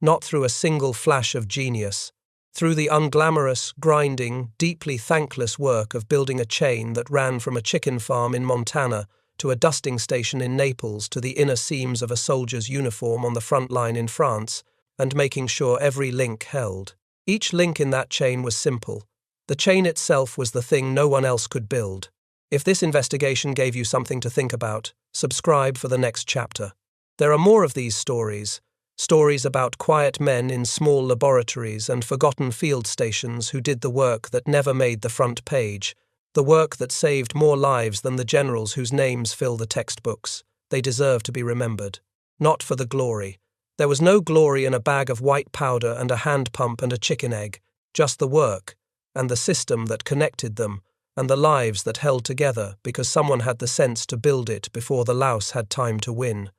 not through a single flash of genius, through the unglamorous, grinding, deeply thankless work of building a chain that ran from a chicken farm in Montana to a dusting station in Naples to the inner seams of a soldier's uniform on the front line in France, and making sure every link held. Each link in that chain was simple. The chain itself was the thing no one else could build. If this investigation gave you something to think about, subscribe for the next chapter. There are more of these stories about quiet men in small laboratories and forgotten field stations who did the work that never made the front page, the work that saved more lives than the generals whose names fill the textbooks. They deserve to be remembered. Not for the glory. There was no glory in a bag of white powder and a hand pump and a chicken egg, just the work, and the system that connected them, and the lives that held together because someone had the sense to build it before the louse had time to win.